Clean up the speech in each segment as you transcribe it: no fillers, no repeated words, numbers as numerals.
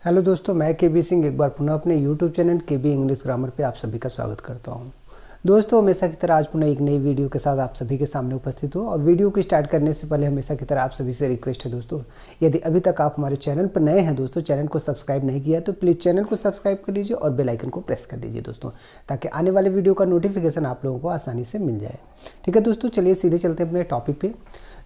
Hello दोस्तों, मैं केबी सिंह एक बार पुनः अपने यूट्यूब चैनल केबी इंग्लिश ग्रामर पे आप सभी का स्वागत करता हूं। दोस्तों, हमेशा की तरह आज पुनः एक नई वीडियो के साथ आप सभी के सामने उपस्थित हो। और वीडियो को स्टार्ट करने से पहले हमेशा की तरह आप सभी से रिक्वेस्ट है दोस्तों, यदि अभी तक आप हमारे चैनल पर नए हैं दोस्तों, चैनल को सब्सक्राइब नहीं किया तो प्लीज़ चैनल को सब्सक्राइब कर लीजिए और बेल आइकन को प्रेस कर दीजिए दोस्तों, ताकि आने वाले वीडियो का नोटिफिकेशन आप लोगों को आसानी से मिल जाए। ठीक है दोस्तों, चलिए सीधे चलते हैं अपने टॉपिक पे।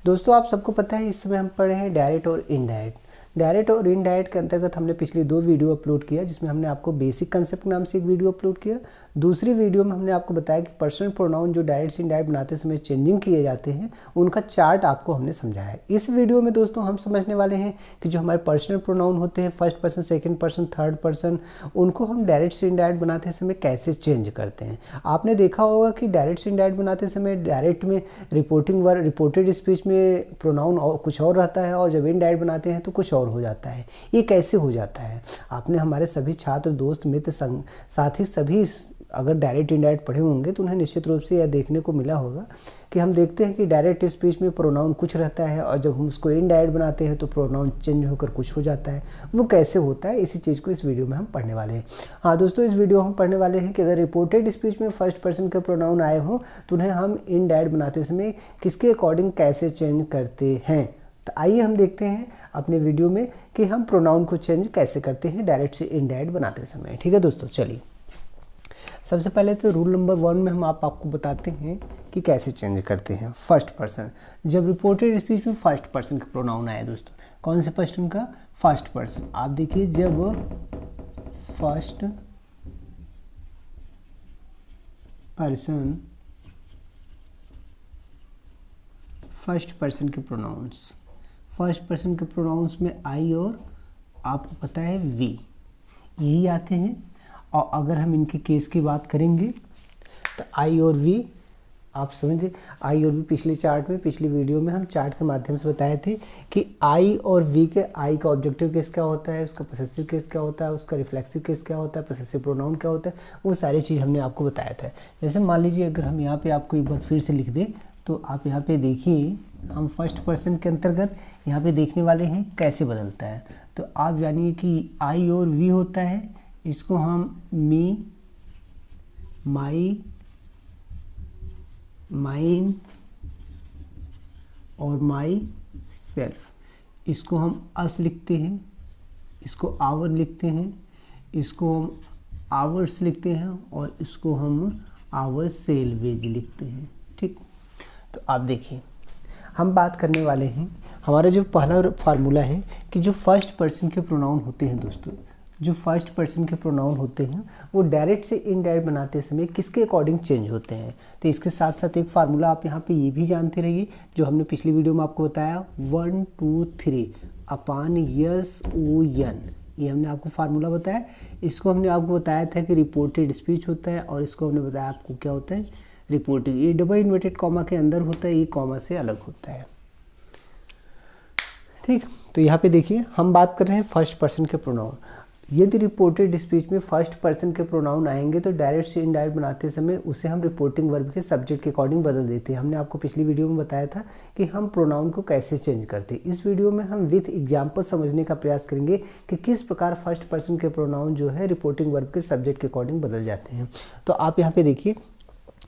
दोस्तों, आप सबको पता है इस समय हम पढ़े हैं डायरेक्ट और इनडायरेक्ट। डायरेक्ट और इनडायरेक्ट के अंतर्गत हमने पिछली 2 वीडियो अपलोड किया, जिसमें हमने आपको बेसिक कंसेप्ट नाम से एक वीडियो अपलोड किया। दूसरी वीडियो में हमने आपको बताया कि पर्सनल प्रोनाउन जो डायरेक्ट से इनडायरेक्ट बनाते समय चेंजिंग किए जाते हैं, उनका चार्ट आपको हमने समझाया है। इस वीडियो में दोस्तों हम समझने वाले हैं कि जो हमारे पर्सनल प्रोनाउन होते हैं, first person, second person, third person, उनको हम डायरेक्ट से इनडायरेक्ट बनाते समय कैसे चेंज करते हैं। आपने देखा होगा कि डायरेक्ट से इनडायरेक्ट बनाते समय डायरेक्ट में रिपोर्टिंग वर्ड, रिपोर्टेड स्पीच में प्रोनाउन और कुछ और रहता है, और जब इनडायरेक्ट बनाते हैं तो कुछ और हो जाता है। ये कैसे हो जाता है? आपने हमारे सभी छात्र, दोस्त, मित्र, साथी सभी अगर डायरेक्ट इनडायरेक्ट पढ़े होंगे तो उन्हें निश्चित रूप से यह देखने को मिला होगा कि हम देखते हैं कि डायरेक्ट स्पीच में प्रोनाउन कुछ रहता है, और जब हम उसको इनडायरेक्ट बनाते हैं तो प्रोनाउन चेंज होकर कुछ हो जाता है। वो कैसे होता है, इसी चीज़ को इस वीडियो में हम पढ़ने वाले हैं। हाँ दोस्तों, इस वीडियो हम पढ़ने वाले हैं कि अगर रिपोर्टेड स्पीच में फर्स्ट पर्सन के प्रोनाउन आए हों तो उन्हें हम इनडायरेक्ट बनाते समय किसके अकॉर्डिंग कैसे चेंज करते हैं। तो आइए हम देखते हैं अपने वीडियो में कि हम प्रोनाउन को चेंज कैसे करते हैं डायरेक्ट से इनडायरेक्ट बनाते समय। ठीक है दोस्तों, चलिए सबसे पहले तो रूल नंबर 1 में हम आपको बताते हैं कि कैसे चेंज करते हैं। फर्स्ट पर्सन, जब रिपोर्टेड स्पीच में फर्स्ट पर्सन का प्रोनाउन आए दोस्तों, कौन से पर्सन का? First person. आप देखिए, जब फर्स्ट पर्सन के प्रोनाउंस, फर्स्ट पर्सन के प्रोनाउंस में आई और आपको पता है वी, यही आते हैं। और अगर हम इनके केस की बात करेंगे तो आई और वी, आप समझे, आई और वी पिछले चार्ट में, पिछली वीडियो में हम चार्ट के माध्यम से बताए थे कि आई और वी के, आई का ऑब्जेक्टिव केस क्या होता है, उसका पोसेसिव केस क्या होता है, उसका रिफ्लेक्सिव केस क्या होता है, पोसेसिव प्रोनाउन क्या होता है, वो सारी चीज़ हमने आपको बताया था। जैसे मान लीजिए अगर हम यहाँ पे आपको एक बार फिर से लिख दें तो आप यहाँ पे देखिए, हम फर्स्ट पर्सन के अंतर्गत यहाँ पे देखने वाले हैं कैसे बदलता है। तो आप जानिए कि आई और वी होता है, इसको हम मी, माई, माइन और माई सेल्फ, इसको हम अस लिखते हैं, इसको आवर लिखते हैं, इसको हम आवर्स लिखते हैं, और इसको हम आवर सेल्वेज लिखते हैं। ठीक, तो आप देखिए हम बात करने वाले हैं, हमारा जो पहला फार्मूला है कि जो फर्स्ट पर्सन के प्रोनाउन होते हैं दोस्तों, जो फर्स्ट पर्सन के प्रोनाउन होते हैं वो डायरेक्ट से इनडायरेक्ट बनाते समय किसके अकॉर्डिंग चेंज होते हैं। तो इसके साथ साथ एक फार्मूला आप यहाँ पे ये भी जानते रहिए, जो हमने पिछली वीडियो में आपको बताया, 1 2 3 अपान यस ओ एन, ये हमने आपको फार्मूला बताया। इसको हमने आपको बताया था कि रिपोर्टेड स्पीच होता है, और इसको हमने बताया आपको क्या होता है, रिपोर्टिंग। ये डबल इन्वर्टेड कॉमा के अंदर होता है, ये कॉमा से अलग होता है। ठीक, तो यहाँ पे देखिए हम बात कर रहे हैं फर्स्ट पर्सन के प्रोनाउन। यदि रिपोर्टेड स्पीच में फर्स्ट पर्सन के प्रोनाउन आएंगे तो डायरेक्ट से इनडायरेक्ट बनाते समय उसे हम रिपोर्टिंग वर्ब के सब्जेक्ट के अकॉर्डिंग बदल देते हैं। हमने आपको पिछली वीडियो में बताया था कि हम प्रोनाउन को कैसे चेंज करते हैं। इस वीडियो में हम विथ एग्जाम्पल समझने का प्रयास करेंगे कि किस प्रकार फर्स्ट पर्सन के प्रोनाउन जो है रिपोर्टिंग वर्ब के सब्जेक्ट के अकॉर्डिंग बदल जाते हैं। तो आप यहाँ पे देखिए,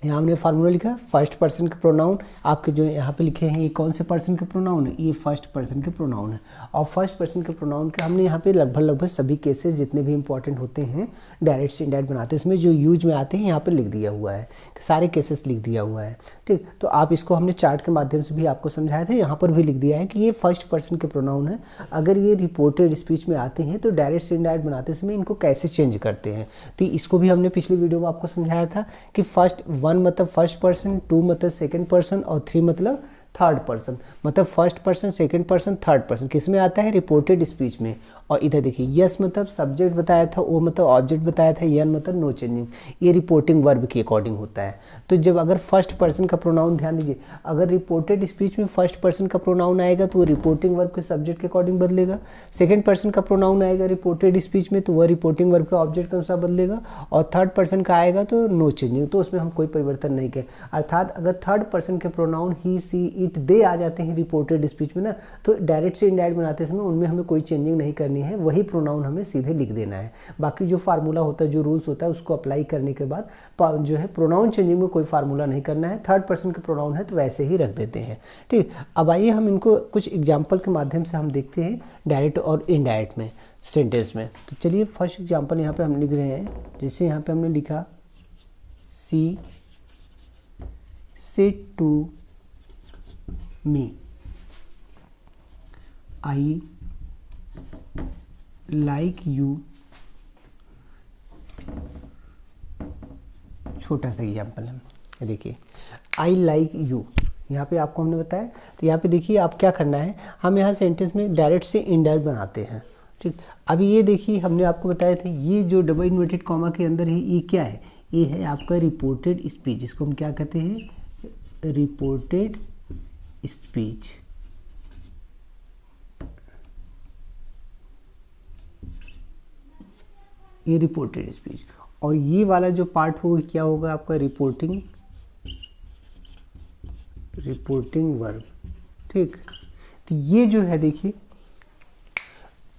यहाँ हमने फार्मूला लिखा, फर्स्ट पर्सन के प्रोनाउन आपके जो यहाँ पे लिखे हैं, ये कौन से पर्सन के प्रोनाउन है, ये फर्स्ट पर्सन के प्रोनाउन है। और फर्स्ट पर्सन के प्रोनाउन के हमने यहाँ पे लगभग सभी केसेस जितने भी इंपॉर्टेंट होते हैं डायरेक्ट से इनडायरेक्ट बनाते हैं, इसमें जो यूज में आते हैं यहाँ पे लिख दिया हुआ है, सारे केसेस लिख दिया हुआ है। ठीक, तो आप इसको हमने चार्ट के माध्यम से भी आपको समझाया था, यहाँ पर भी लिख दिया है कि ये फर्स्ट पर्सन के प्रोनाउन है। अगर ये रिपोर्टेड स्पीच में आते हैं तो डायरेक्ट से इनडायरेक्ट बनाते समय इनको कैसे चेंज करते हैं। तो इसको भी हमने पिछली वीडियो में आपको समझाया था कि फर्स्ट 1 मतलब फर्स्ट पर्सन, 2 मतलब सेकंड पर्सन, और 3 मतलब थर्ड पर्सन। मतलब first person, second person, third person किस में आता है, रिपोर्टेड स्पीच में। और इधर देखिए, यस मतलब सब्जेक्ट बताया था, ओ मतलब ऑब्जेक्ट बताया था, एन मतलब नो चेंजिंग, ये रिपोर्टिंग वर्ब के अकॉर्डिंग होता है। तो जब अगर फर्स्ट पर्सन का प्रोनाउन, ध्यान दीजिए, अगर रिपोर्टेड स्पीच में फर्स्ट पर्सन का प्रोनाउन आएगा तो वो रिपोर्टिंग वर्ब के सब्जेक्ट के अकॉर्डिंग बदलेगा। सेकंड पर्सन का प्रोनाउन आएगा रिपोर्टेड स्पीच में तो वह रिपोर्टिंग वर्ब के ऑब्जेक्ट के अनुसार बदलेगा। और थर्ड पर्सन का आएगा तो नो चेंजिंग, तो उसमें हम कोई परिवर्तन नहीं किए। अर्थात अगर थर्ड पर्सन के प्रोनाउन ही, सी, इट, दे आ जाते हैं रिपोर्टेड स्पीच में ना, तो डायरेक्ट से इनडायरेक्ट बनाते समय उनमें हमें कोई चेंजिंग नहीं करनी है, वही प्रोनाउन हमें सीधे लिख देना है। बाकी जो फार्मूला होता है, जो रूल्स होता है, उसको अप्लाई करने के बाद जो है प्रोनाउन चेंजिंग में कोई फार्मूला नहीं करना है। थर्ड पर्सन के प्रोनाउन है तो वैसे ही रख देते हैं। ठीक, अब आइए हम इनको कुछ एग्जाम्पल के माध्यम से हम देखते हैं डायरेक्ट और इनडायरेक्ट में सेंटेंस में। तो चलिए फर्स्ट एग्जाम्पल यहाँ पे हम लिख रहे हैं। जैसे यहाँ पे हमने लिखा she said to me I like you. छोटा सा एग्जाम्पल है, देखिए आई लाइक यू, यहाँ पे आपको हमने बताया। तो यहाँ पे देखिए आप क्या करना है, हम यहाँ सेंटेंस में डायरेक्ट से इनडायरेक्ट बनाते हैं। ठीक, अभी ये देखिए हमने आपको बताया था, ये जो डबल इन्वर्टेड कॉमा के अंदर है, ये क्या है, ये है आपका रिपोर्टेड स्पीच, जिसको हम क्या कहते हैं, रिपोर्टेड स्पीच। ये रिपोर्टेड स्पीच, और ये वाला जो पार्ट होगा क्या होगा आपका, रिपोर्टिंग वर्ब। ठीक, तो ये जो है देखिए,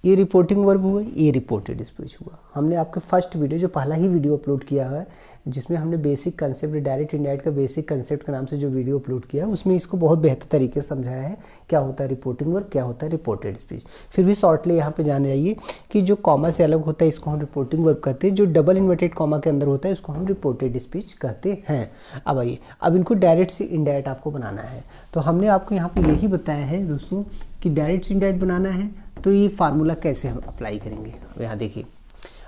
ये रिपोर्टिंग वर्ब हुआ, ये रिपोर्टेड स्पीच हुआ। हमने आपके फर्स्ट वीडियो, जो पहला ही वीडियो अपलोड किया है, जिसमें हमने बेसिक कंसेप्ट डायरेक्ट इनडायरेक्ट का बेसिक कंसेप्ट के नाम से जो वीडियो अपलोड किया है, उसमें इसको बहुत बेहतर तरीके से समझाया है, क्या होता है रिपोर्टिंग वर्ब, क्या होता है रिपोर्टेड स्पीच। फिर भी शॉर्टली यहाँ पे जान जाइए कि जो कॉमा से अलग होता है इसको हम रिपोर्टिंग वर्ब कहते हैं, जो डबल इन्वर्टेड कॉमा के अंदर होता है इसको हम रिपोर्टेड स्पीच कहते हैं। अब आइए, अब इनको डायरेक्ट से इनडायरेक्ट आपको बनाना है। तो हमने आपको यहाँ पर यही बताया है दोस्तों कि डायरेक्ट से इनडायरेक्ट बनाना है, तो ये फार्मूला कैसे हम अप्लाई करेंगे। यहाँ देखिए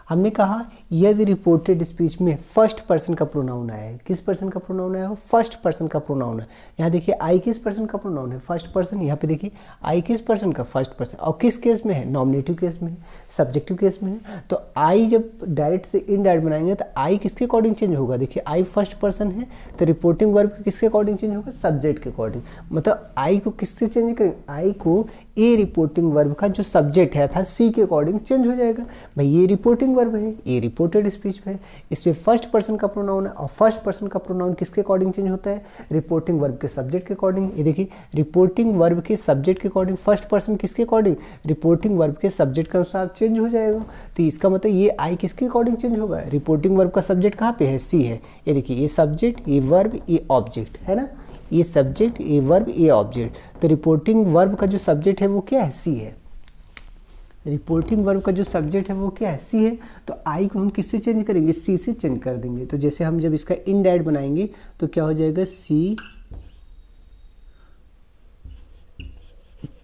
हमने कहा यदि रिपोर्टेड स्पीच में फर्स्ट पर्सन का प्रोनाउन आया है, किस पर्सन का प्रोनाउन आया हो, फर्स्ट पर्सन का प्रोनाउन है। यहाँ देखिए आई किस पर्सन का प्रोनाउन है, फर्स्ट पर्सन। यहाँ पे देखिए आई किस पर्सन का, फर्स्ट पर्सन। और किस केस में है, नॉमिनेटिव केस में है, सब्जेक्टिव केस में है। तो आई जब डायरेक्ट से इनडायरेक्ट बनाएंगे तो आई किसके अकॉर्डिंग चेंज होगा, देखिए आई फर्स्ट पर्सन है तो रिपोर्टिंग वर्ब किसके अकॉर्डिंग चेंज होगा, सब्जेक्ट के अकॉर्डिंग। मतलब आई को किससे चेंज करेंगे, आई को ए रिपोर्टिंग वर्ब का जो सब्जेक्ट है था सी के अकॉर्डिंग चेंज हो जाएगा। भाई ये रिपोर्टिंग वर्ब है, ये रिपोर्टेड स्पीच है, इसमें फर्स्ट पर्सन का प्रोनाउन है, और फर्स्ट पर्सन का प्रोनाउन किसके अकॉर्डिंग चेंज होता है, रिपोर्टिंग वर्ब के सब्जेक्ट के अकॉर्डिंग। ये देखिए रिपोर्टिंग वर्ब के सब्जेक्ट के अकॉर्डिंग, फर्स्ट पर्सन किसके अकॉर्डिंग, रिपोर्टिंग वर्ब के सब्जेक्ट के अनुसार चेंज हो जाएगा। तो इसका मतलब ये आई किसके अकॉर्डिंग चेंज होगा, रिपोर्टिंग वर्ब का सब्जेक्ट कहाँ पे है, सी है। ये देखिए ये सब्जेक्ट, ये वर्ब, ये ऑब्जेक्ट है ना, ये सब्जेक्ट, ये वर्ब, ये ऑब्जेक्ट। तो रिपोर्टिंग वर्ब का जो सब्जेक्ट है वो क्या है, सी है। रिपोर्टिंग वर्ब का जो सब्जेक्ट है वो क्या है, सी है। तो आई को हम किससे चेंज करेंगे, सी से चेंज कर देंगे। तो जैसे हम जब इसका इनडायरेक्ट बनाएंगे तो क्या हो जाएगा, she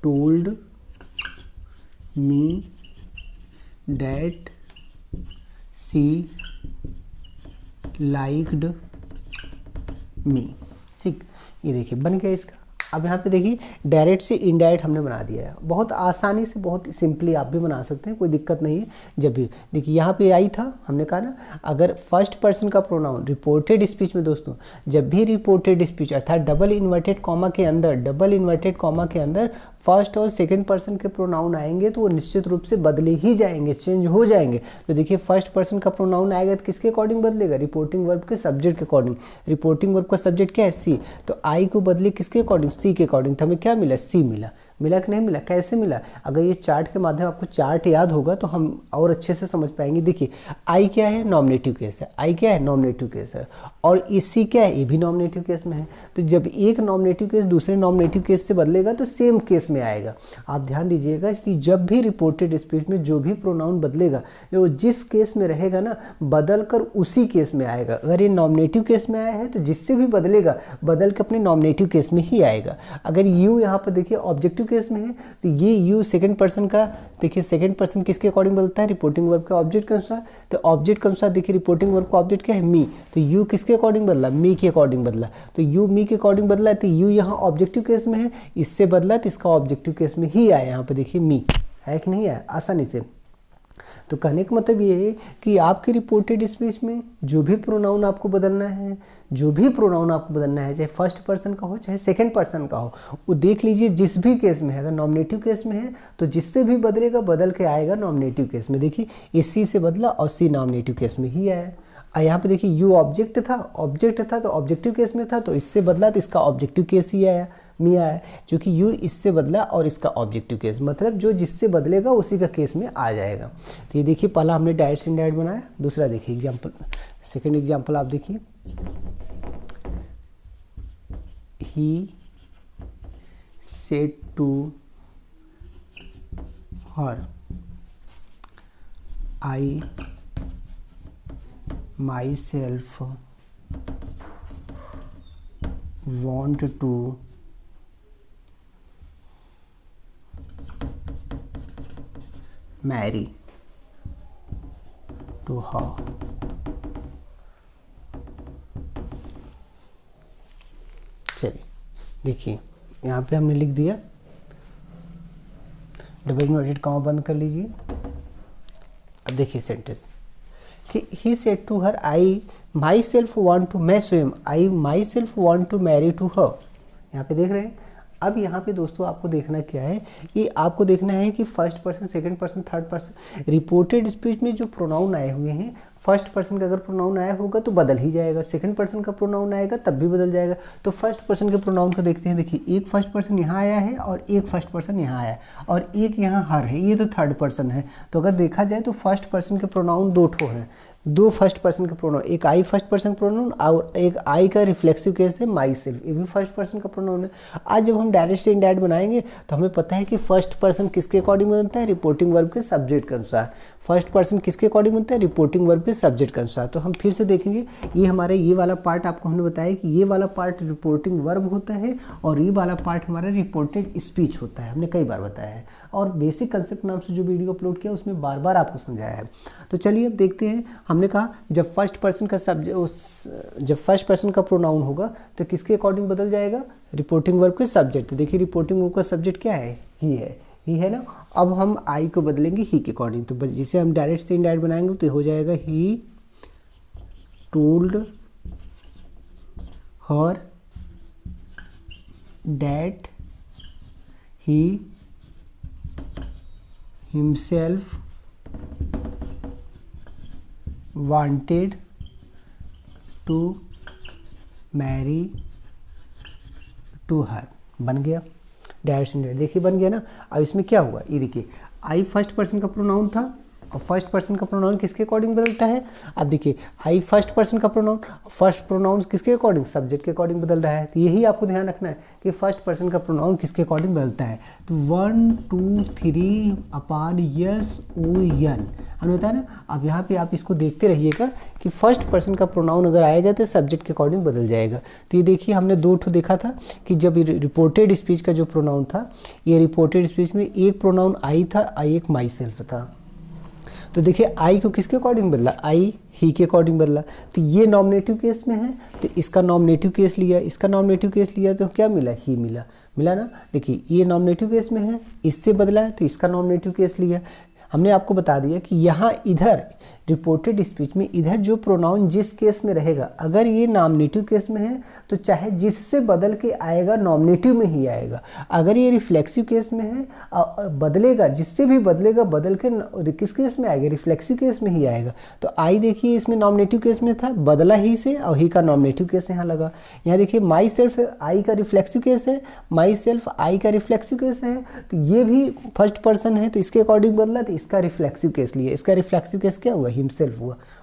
told me that she liked me. ठीक, ये देखिए बन गया इसका। अब यहाँ पे देखिए डायरेक्ट से इनडायरेक्ट हमने बना दिया है, बहुत आसानी से, बहुत सिंपली आप भी बना सकते हैं, कोई दिक्कत नहीं है। जब भी देखिए यहाँ पे आई था, हमने कहा ना अगर फर्स्ट पर्सन का प्रोनाउन रिपोर्टेड स्पीच में दोस्तों, जब भी रिपोर्टेड स्पीच अर्थात डबल इन्वर्टेड कॉमा के अंदर फर्स्ट और सेकंड पर्सन के प्रोनाउन आएंगे तो वो निश्चित रूप से बदले ही जाएंगे, चेंज हो जाएंगे। तो देखिए फर्स्ट पर्सन का प्रोनाउन आएगा तो किसके अकॉर्डिंग बदलेगा, रिपोर्टिंग वर्ब के सब्जेक्ट के अकॉर्डिंग। रिपोर्टिंग वर्ब का सब्जेक्ट क्या है, सी। तो आई को बदले किसके अकॉर्डिंग, सी के अकॉर्डिंग। तो हमें क्या मिला, सी मिला। मिला कि नहीं मिला, कैसे मिला, अगर ये चार्ट के माध्यम आपको चार्ट याद होगा तो हम और अच्छे से समझ पाएंगे। देखिए आई क्या है, नॉमिनेटिव केस है, आई क्या है, नॉमिनेटिव केस है, और ये सी क्या है, ये भी नॉमिनेटिव केस में है। तो जब एक नॉमिनेटिव केस दूसरे नॉमिनेटिव केस से बदलेगा तो सेम केस में आएगा। आप ध्यान दीजिएगा कि जब भी रिपोर्टेड स्पीच में जो भी प्रोनाउन बदलेगा, वो जिस केस में रहेगा ना, बदल कर उसी केस में आएगा। अगर ये नॉमिनेटिव केस में आया है तो जिससे भी बदलेगा बदल के अपने नॉमिनेटिव केस में ही आएगा। अगर यू यहाँ पर देखिए ऑब्जेक्टिव केस में है तो ये यू सेकंड पर्सन का, देखिए सेकंड पर्सन किसके अकॉर्डिंग बदलता है, रिपोर्टिंग वर्ब के ऑब्जेक्ट के अनुसार। तो ऑब्जेक्ट के अनुसार देखिए रिपोर्टिंग वर्ब का ऑब्जेक्ट क्या है, मी। तो यू किसके अकॉर्डिंग बदला, मी के अकॉर्डिंग बदला। तो यू मी के अकॉर्डिंग बदला है, तो यू यहाँ ऑब्जेक्टिव केस में है, इससे बदला तो इसका ऑब्जेक्टिव केस में ही आया। यहाँ पे देखिए मी है कि नहीं है, आसानी से। तो कहने का मतलब ये है कि आपके रिपोर्टेड स्पीच में जो भी प्रोनाउन आपको बदलना है, चाहे फर्स्ट पर्सन का हो चाहे सेकंड पर्सन का हो, वो देख लीजिए जिस भी केस में है। अगर नॉमिनेटिव केस में है तो जिससे भी बदलेगा बदल के आएगा नॉमिनेटिव केस में। देखिए ये सी से बदला और सी नॉमिनेटिव केस में ही आया। यहाँ पे देखिए यू ऑब्जेक्ट था तो ऑब्जेक्टिव केस में था, तो इससे बदला तो इसका ऑब्जेक्टिव केस ही आया। मी आया, क्योंकि यू इससे बदला और इसका ऑब्जेक्टिव केस, मतलब जो जिससे बदलेगा उसी का केस में आ जाएगा। तो ये देखिए पहला हमने डायरेक्ट से इनडायरेक्ट बनाया, दूसरा देखिए एग्जाम्पल, सेकेंड एग्जाम्पल आप देखिए, he said to her I myself want to marry to her। चलिए देखिए यहाँ पे हमने लिख दिया, डबल इन्वर्टेड कॉमा बंद कर लीजिए। अब देखिए सेंटेंस कि he said to her I myself want to, मैं स्वयं I myself want to marry to her. यहाँ पे देख रहे हैं। अब यहाँ पे दोस्तों आपको देखना क्या है, ये आपको देखना है कि first person, second person, third person, reported speech में जो प्रोनाउन आए हुए हैं, फर्स्ट पर्सन का अगर प्रोनाउन आया होगा तो बदल ही जाएगा, सेकंड पर्सन का प्रोनाउन आएगा तब भी बदल जाएगा। तो फर्स्ट पर्सन के प्रोनाउन को देखते हैं। देखिए एक फर्स्ट पर्सन यहाँ आया है और एक फर्स्ट पर्सन यहाँ आया है और एक यहाँ हर है, ये तो थर्ड पर्सन है। तो अगर देखा जाए तो फर्स्ट पर्सन के प्रोनाउन दो ठो हैं, दो फर्स्ट पर्सन के प्रोनाउन, एक आई फर्स्ट पर्सन प्रोनाउन और एक आई का रिफ्लेक्सिव केस है माई सेल्फ, ये भी फर्स्ट पर्सन का प्रोनाउन है। आज जब हम डायरेक्ट से इनडायरेक्ट बनाएंगे तो हमें पता है कि फर्स्ट पर्सन किसके अकॉर्डिंग बनता है, रिपोर्टिंग वर्ब के सब्जेक्ट के अनुसार। फर्स्ट पर्सन किसके अकॉर्डिंग बनता है, रिपोर्टिंग वर्ब के सब्जेक्ट के अनुसार। तो हम फिर से देखेंगे, ये हमारे ये वाला पार्ट आपको हमने बताया कि ये वाला पार्ट रिपोर्टिंग वर्ब होता है और ये वाला पार्ट हमारा रिपोर्टेड स्पीच होता है, हमने कई बार बताया है। और बेसिक कंसेप्ट नाम से जो वीडियो अपलोड किया उसमें बार बार आपको समझाया है। तो चलिए अब देखते हैं। हमने कहा जब फर्स्ट पर्सन का जब फर्स्ट पर्सन का प्रोनाउन होगा तो किसके अकॉर्डिंग बदल जाएगा, रिपोर्टिंग वर्ब के सब्जेक्ट। तो देखिए रिपोर्टिंग वर्ब का सब्जेक्ट क्या है, ही है ना। अब हम आई को बदलेंगे ही के अकॉर्डिंग, तो जिसे हम डायरेक्ट से इनडायरेक्ट बनाएंगे तो हो जाएगा he told her that he himself wanted to marry to her। बन गया डायरेक्ट इनडायरेक्ट, देखिए बन गया ना। अब इसमें क्या हुआ, ये देखिए आई फर्स्ट पर्सन का प्रोनाउन था और फर्स्ट पर्सन का प्रोनाउन किसके अकॉर्डिंग बदलता है। अब देखिए आई फर्स्ट पर्सन का प्रोनाउन, फर्स्ट प्रोनाउन किसके अकॉर्डिंग, सब्जेक्ट के अकॉर्डिंग बदल रहा है। तो यही आपको ध्यान रखना है कि फर्स्ट पर्सन का प्रोनाउन किसके अकॉर्डिंग बदलता है। तो 1 2 3 अपान यस ओ यन हमने बताया ना। अब यहाँ पे आप इसको देखते रहिएगा कि फर्स्ट पर्सन का प्रोनाउन अगर आएगा तो सब्जेक्ट के अकॉर्डिंग बदल जाएगा। तो ये देखिए हमने दो ठो देखा था कि जब रिपोर्टेड स्पीच का जो प्रोनाउन था, ये रिपोर्टेड स्पीच में एक प्रोनाउन आई था, एक माई सेल्फ था। तो देखिए आई को किसके अकॉर्डिंग बदला, आई ही के अकॉर्डिंग बदला। तो ये नॉमिनेटिव केस में है तो इसका नॉमिनेटिव केस लिया, इसका नॉमिनेटिव केस लिया तो क्या मिला, ही मिला ना। देखिए ये नॉमिनेटिव केस में है, इससे बदला तो इसका नॉमिनेटिव केस लिया। हमने आपको बता दिया कि यहाँ इधर रिपोर्टेड स्पीच में इधर जो प्रोनाउन जिस केस में रहेगा, अगर ये नॉमिनेटिव केस में है तो चाहे जिससे बदल के आएगा नॉमिनेटिव में ही आएगा। अगर ये रिफ्लेक्सिव केस में है बदलेगा, जिससे भी बदलेगा बदल के किस केस में आएगा, रिफ्लेक्सिव केस में ही आएगा। तो आई देखिए इसमें नॉमिनेटिव केस में था, बदला ही से और ही का नॉमिनेटिव केस यहाँ लगा। यहाँ देखिए माई सेल्फ आई का रिफ्लेक्सिव केस है, माई सेल्फ आई का रिफ्लेक्सिव केस है। तो ये भी फर्स्ट पर्सन है तो इसके अकॉर्डिंग बदला, तो इसका रिफ्लेक्सिव केस लिया। इसका रिफ्लेक्सिव केस क्या हुआ, हिमसेल्फ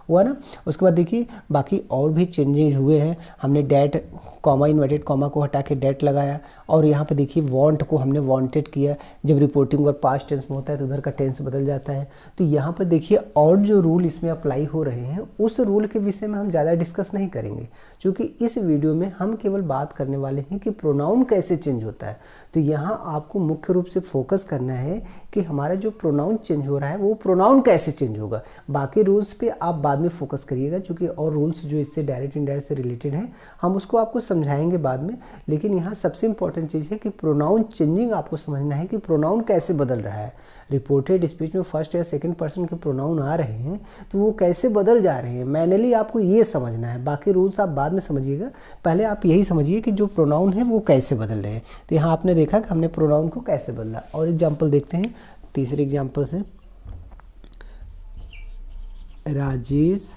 हुआ ना। उसके बाद देखिए बाकी और भी चेंजेस हुए हैं। हमने डैट कॉमा इन्वर्टेड कॉमा को हटा के डैट लगाया और यहाँ पे देखिए वांट को हमने वांटेड किया। जब रिपोर्टिंग वर्ब पास्ट टेंस में होता है तो उधर का टेंस बदल जाता है। तो यहाँ पर देखिए और जो रूल इसमें अप्लाई हो रहे हैं उस रूल के विषय में हम ज़्यादा डिस्कस नहीं करेंगे, क्योंकि इस वीडियो में हम केवल बात करने वाले हैं कि प्रोनाउन कैसे चेंज होता है। तो यहाँ आपको मुख्य रूप से फोकस करना है कि हमारा जो प्रोनाउन चेंज हो रहा है वो प्रोनाउन कैसे चेंज होगा। बाकी रूल्स पे आप बाद में फोकस करिएगा, क्योंकि और रूल्स जो इससे डायरेक्ट इनडायरेक्ट से रिलेटेड हैं हम उसको आपको समझाएंगे बाद में। लेकिन यहाँ सबसे इंपॉर्टेंट चीज़ है कि प्रोनाउन चेंजिंग आपको समझना है कि प्रोनाउन कैसे बदल रहा है। रिपोर्टेड स्पीच में फर्स्ट या सेकंड पर्सन के प्रोनाउन आ रहे हैं तो वो कैसे बदल जा रहे हैं, मैनुअली आपको ये समझना है। बाकी रूल्स आप बाद में समझिएगा, पहले आप यही समझिए कि जो प्रोनाउन है वो कैसे बदल रहे हैं। तो यहाँ आपने देखा कि हमने प्रोनाउन को कैसे बदला। और एग्जाम्पल देखते हैं तीसरे एग्जाम्पल से। Rajesh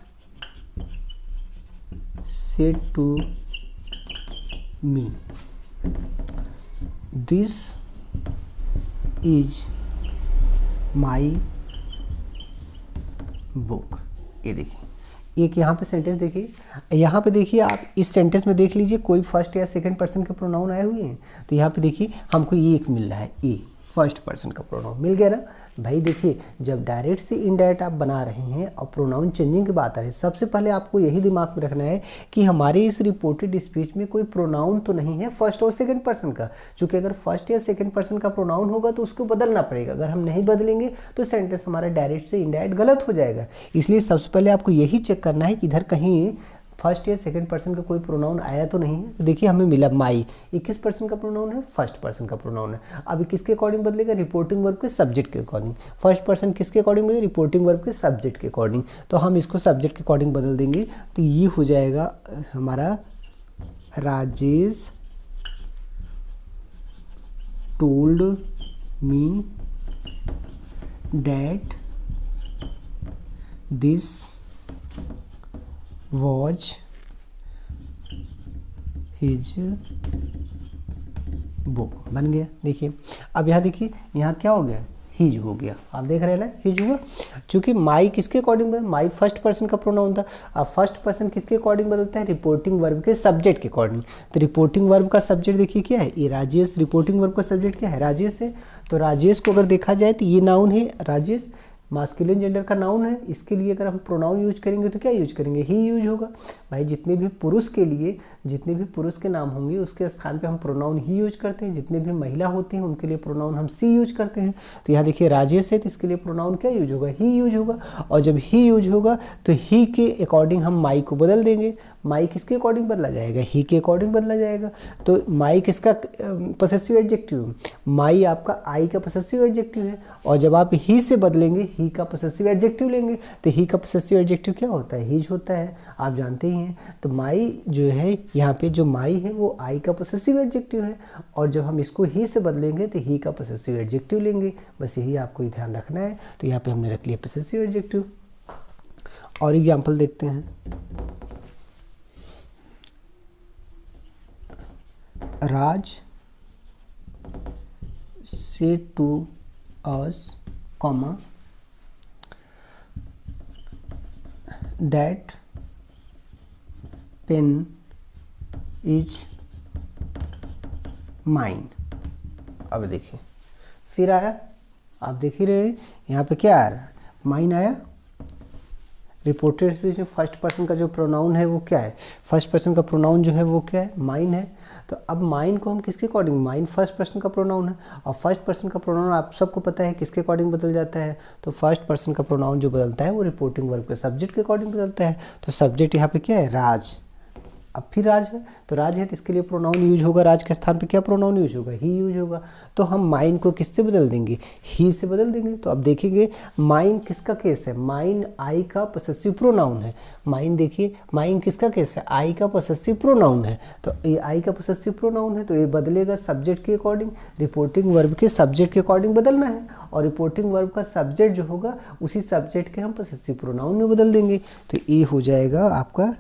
said to me, this is my book. ये देखिए, एक यहाँ पे सेंटेंस देखिए, यहाँ पे देखिए आप इस सेंटेंस में देख लीजिए कोई फर्स्ट या सेकंड पर्सन के प्रोनाउन आए हुए हैं। तो यहाँ पे देखिए हमको ये एक मिल रहा है, ए फर्स्ट पर्सन का प्रोनाउन मिल गया ना भाई। देखिए जब डायरेक्ट से इनडायरेक्ट आप बना रहे हैं और प्रोनाउन चेंजिंग की बात आ रही है, सबसे पहले आपको यही दिमाग में रखना है कि हमारे इस रिपोर्टेड स्पीच में कोई प्रोनाउन तो नहीं है फर्स्ट और सेकंड पर्सन का। क्योंकि अगर फर्स्ट या सेकंड पर्सन का प्रोनाउन होगा तो उसको बदलना पड़ेगा, अगर हम नहीं बदलेंगे तो सेंटेंस हमारा डायरेक्ट से इनडायरेक्ट गलत हो जाएगा। इसलिए सबसे पहले आपको यही चेक करना है कि इधर कहीं फर्स्ट या सेकंड पर्सन का कोई प्रोनाउन आया तो नहीं है। तो देखिए हमें मिला माई, ये किस पर्सन का प्रोनाउन है? फर्स्ट पर्सन का प्रोनाउन है। अब किसके अकॉर्डिंग बदलेगा? रिपोर्टिंग वर्ब के सब्जेक्ट के अकॉर्डिंग। फर्स्ट पर्सन किसके अकॉर्डिंग बदलेगा? रिपोर्टिंग वर्ब के सब्जेक्ट के अकॉर्डिंग। तो हम इसको सब्जेक्ट के अकॉर्डिंग बदल देंगे, तो ये हो जाएगा हमारा Rajesh told me that this was his book. बन गया। देखिए अब यहाँ देखिए यहाँ क्या हो गया? हिज हो गया। आप देख रहे हैं ना, हिज हुआ। चूंकि माई किसके अकॉर्डिंग बदला? माई फर्स्ट पर्सन का प्रोनाउन था। अब फर्स्ट पर्सन किसके अकॉर्डिंग बदलता है? रिपोर्टिंग वर्ब के सब्जेक्ट के अकॉर्डिंग। तो रिपोर्टिंग वर्ब का सब्जेक्ट देखिए क्या है? ये राजेश। रिपोर्टिंग वर्ब का सब्जेक्ट क्या है? राजेश है। तो राजेश को अगर देखा जाए तो ये नाउन है राजेश, मास्कुलिन जेंडर का नाउन है। इसके लिए अगर हम प्रोनाउन यूज करेंगे तो क्या यूज करेंगे? ही यूज होगा। भाई जितने भी पुरुष के लिए, जितने भी पुरुष के नाम होंगे उसके स्थान पे हम प्रोनाउन ही यूज करते हैं। जितने भी महिला होती हैं उनके लिए प्रोनाउन हम सी यूज करते हैं। तो यहाँ देखिए राजेश है तो इसके लिए प्रोनाउन क्या यूज होगा? ही यूज होगा। और जब ही यूज होगा तो ही के अकॉर्डिंग हम माई को बदल देंगे। माई किसके अकॉर्डिंग बदला जाएगा? ही के अकॉर्डिंग बदला जाएगा। तो माई किसका पसेसिव एडजेक्टिव? माई आपका आई का पसेसिव एडजेक्टिव है। और जब आप ही से बदलेंगे ही का पसेसिव एडजेक्टिव लेंगे तो ही का पसेसिव एडजेक्टिव क्या होता है? हिज होता है, आप जानते ही हैं। तो माई जो है यहाँ पे जो माई है वो आई का पसेसिव एडजेक्टिव है। और जब हम इसको ही से बदलेंगे तो ही का पसेसिव एडजेक्टिव लेंगे। बस यही आपको ध्यान रखना है। तो यहाँ पे हमने रख लिया पसेसिव एडजेक्टिव। और एग्जाम्पल देखते हैं। राज said to us, that pen is mine। अब देखिए फिर आया, आप देख ही रहे हैं यहाँ पे क्या आ रहा है? माइन आया। रिपोर्टेड स्पीच में फर्स्ट पर्सन का जो प्रोनाउन है वो क्या है? फर्स्ट पर्सन का प्रोनाउन जो है वो क्या है? माइन है। तो अब माइन को हम किसके अकॉर्डिंग? माइन फर्स्ट पर्सन का प्रोनाउन है और फर्स्ट पर्सन का प्रोनाउन आप सबको पता है किसके अकॉर्डिंग बदल जाता है? तो फर्स्ट पर्सन का प्रोनाउन जो बदलता है वो रिपोर्टिंग वर्ब के सब्जेक्ट के अकॉर्डिंग बदलता है। तो सब्जेक्ट यहाँ पे क्या है? राज। अब फिर राज है तो राज है तो इसके लिए प्रोनाउन यूज होगा। राज के स्थान पे क्या प्रोनाउन यूज होगा? ही यूज होगा। तो हम माइन को किससे बदल देंगे? ही से बदल देंगे। तो अब देखेंगे माइन किसका केस है? माइन आई का पसेसिव प्रोनाउन है। माइन देखिए माइन किसका केस है? आई का पसेसिव प्रोनाउन है। तो ये आई का पसेसिव प्रोनाउन है तो ये बदलेगा सब्जेक्ट के अकॉर्डिंग। रिपोर्टिंग वर्ब के सब्जेक्ट के अकॉर्डिंग बदलना है और रिपोर्टिंग वर्ब का सब्जेक्ट जो होगा उसी सब्जेक्ट के हम पसेसिव प्रोनाउन में बदल देंगे। तो ये हो जाएगा आपका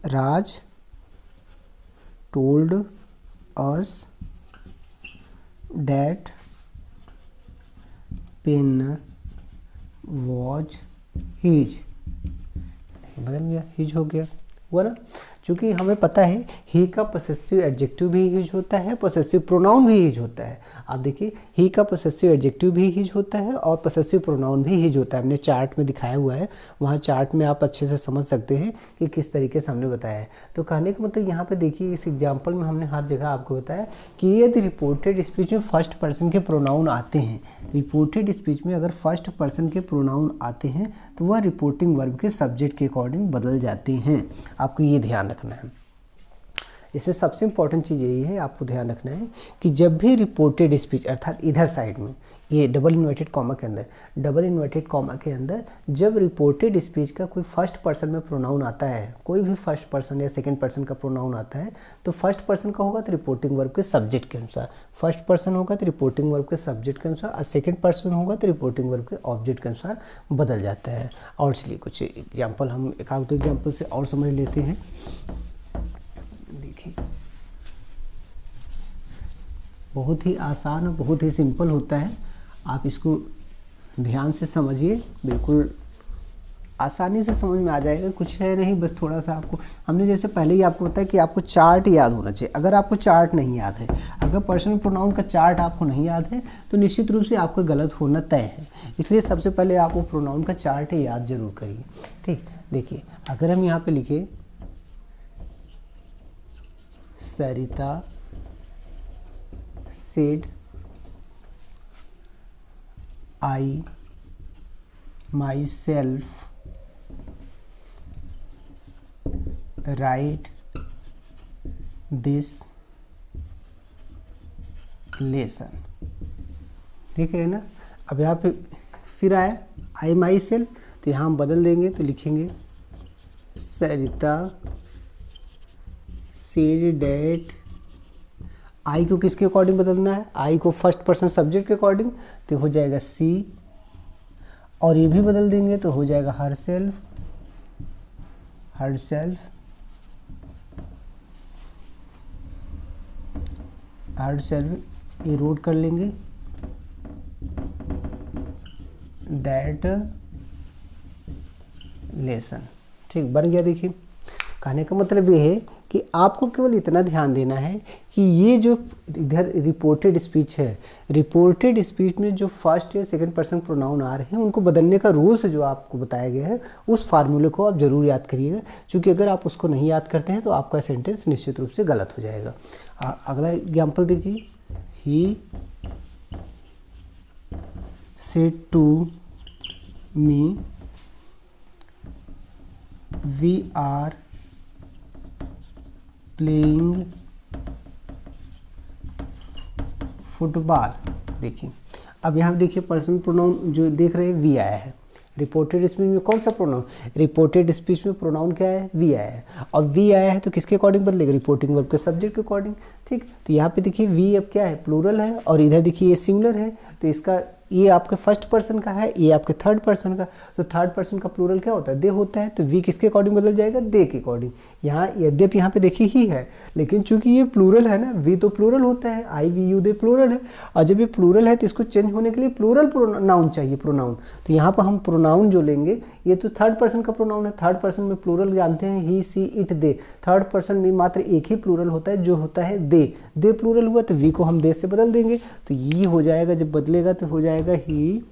राज told us that pen was his। बदल गया, हिज हो गया, हुआ ना। चूँकि हमें पता है ही का पसेसिव एडजेक्टिव भी यूज होता है, पसेसिव प्रोनाउन भी यूज होता है। आप देखिए ही का पसेसिव एडजेक्टिव भी यूज होता है और पसेसिव प्रोनाउन भी यूज होता है। हमने चार्ट में दिखाया हुआ है, वहाँ चार्ट में आप अच्छे से समझ सकते हैं कि किस तरीके से हमने बताया है। तो कहने का मतलब यहाँ पे देखिए इस एग्जाम्पल में हमने हर जगह आपको बताया कि यदि रिपोर्टेड स्पीच में फर्स्ट पर्सन के प्रोनाउन आते हैं, रिपोर्टेड स्पीच में अगर फर्स्ट पर्सन के प्रोनाउन आते हैं तो वह रिपोर्टिंग वर्ब के सब्जेक्ट के अकॉर्डिंग बदल जाते हैं। आपको ये ध्यान रखना है। इसमें सबसे इम्पॉर्टेंट चीज़ यही है, आपको ध्यान रखना है कि जब भी रिपोर्टेड स्पीच अर्थात इधर साइड में ये डबल इन्वर्टेड कॉमा के अंदर, डबल इन्वर्टेड कॉमा के अंदर जब रिपोर्टेड स्पीच का कोई फर्स्ट पर्सन में प्रोनाउन आता है, कोई भी फर्स्ट पर्सन या सेकंड पर्सन का प्रोनाउन आता है, तो फर्स्ट पर्सन का होगा तो रिपोर्टिंग वर्ब के सब्जेक्ट के अनुसार, फर्स्ट पर्सन होगा तो रिपोर्टिंग वर्ब के सब्जेक्ट के अनुसार और सेकंड पर्सन होगा तो रिपोर्टिंग वर्ब के ऑब्जेक्ट के अनुसार बदल जाता है। और चलिए कुछ एग्जाम्पल हम एक आध दो एग्जाम्पल से और समझ लेते हैं। देखिए बहुत ही आसान और बहुत ही सिंपल होता है। आप इसको ध्यान से समझिए, बिल्कुल आसानी से समझ में आ जाएगा। कुछ है नहीं, बस थोड़ा सा आपको, हमने जैसे पहले ही आपको बताया कि आपको चार्ट याद होना चाहिए। अगर आपको चार्ट नहीं याद है, अगर पर्सनल प्रोनाउन का चार्ट आपको नहीं याद है, तो निश्चित रूप से आपका गलत होना तय है। इसलिए सबसे पहले आप वो प्रोनाउन का चार्ट याद जरूर करिए। ठीक, देखिए अगर हम यहाँ पे लिखे Sarita said I myself write this lesson. देख रहे हैं ना। अब यहाँ पे फिर आया आई माई सेल्फ, तो यहाँ हम बदल देंगे, तो लिखेंगे सरिता सेड डैट। आई को किसके अकॉर्डिंग बदलना है? आई को फर्स्ट पर्सन सब्जेक्ट के अकॉर्डिंग, तो हो जाएगा सी, और ये भी बदल देंगे तो हो जाएगा her self, her self, her self Erode कर लेंगे दैट लेसन। ठीक, बन गया। देखिए कहने का मतलब ये है कि आपको केवल इतना ध्यान देना है कि ये जो इधर रिपोर्टेड स्पीच है, रिपोर्टेड स्पीच में जो फर्स्ट या सेकंड पर्सन प्रोनाउन आ रहे हैं उनको बदलने का रूल्स जो आपको बताया गया है, उस फार्मूले को आप जरूर याद करिएगा, क्योंकि अगर आप उसको नहीं याद करते हैं तो आपका सेंटेंस निश्चित रूप से गलत हो जाएगा। अगला एग्जाम्पल देखिए, he said to me we are playing football. देखिए अब यहाँ देखिए पर्सनल प्रोनाउन जो देख रहे हैं वी आया है। रिपोर्टेड स्पीच में कौन सा प्रोनाउन? रिपोर्टेड स्पीच में प्रोनाउन क्या है? वी आया है। और वी आया है तो किसके अकॉर्डिंग बदलेगा? रिपोर्टिंग वर्ब के सब्जेक्ट के अकॉर्डिंग। ठीक, तो यहाँ पे देखिए वी अब क्या है? प्लूरल है, और इधर देखिए ये सिंगुलर है, तो इसका ये आपके फर्स्ट पर्सन का है, ये आपके थर्ड पर्सन का, तो थर्ड पर्सन का प्लूरल क्या होता है? दे होता है, तो वी किसके अकॉर्डिंग बदल जाएगा? दे के अकॉर्डिंग। यहाँ यद्यपि यहाँ पे देखिए ही है, लेकिन चूंकि ये प्लूरल है ना, वी तो प्लूरल होता है, आई वी यू दे प्लूरल है, और जब ये प्लूरल है तो इसको चेंज होने के लिए प्लूरल प्रोनाउन चाहिए, प्रोनाउन। तो यहाँ पर हम प्रोनाउन जो लेंगे, ये तो थर्ड पर्सन का प्रोनाउन है। थर्ड पर्सन में प्लूरल जानते हैं he she it they. Third person में मात्र एक ही प्लूरल होता है जो होता है दे। दे प्लूरल हुआ तो वी को हम दे से बदल देंगे, तो ये हो जाएगा, जब बदलेगा तो हो जाएगा he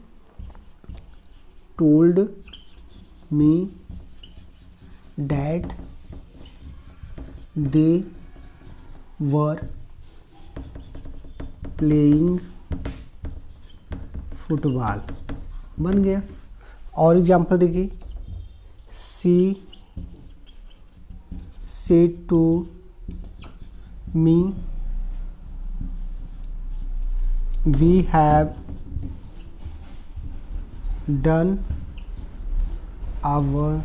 told me that they were playing football. बन गया। और एग्जाम्पल देखिए, she said to me we have done our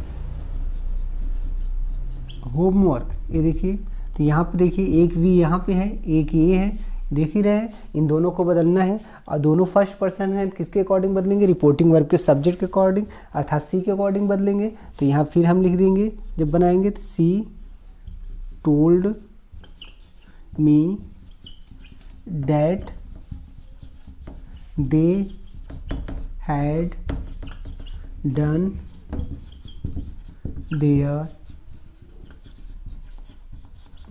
homework. ये देखिए, तो यहाँ पे देखिए एक वी यहाँ पे है, एक ये है, देख ही रहे हैं। इन दोनों को बदलना है, और दोनों फर्स्ट पर्सन है, किसके अकॉर्डिंग बदलेंगे? रिपोर्टिंग वर्ब के सब्जेक्ट के अकॉर्डिंग, अर्थात सी के अकॉर्डिंग बदलेंगे। तो यहाँ फिर हम लिख देंगे जब बनाएंगे, तो सी told me that they had done their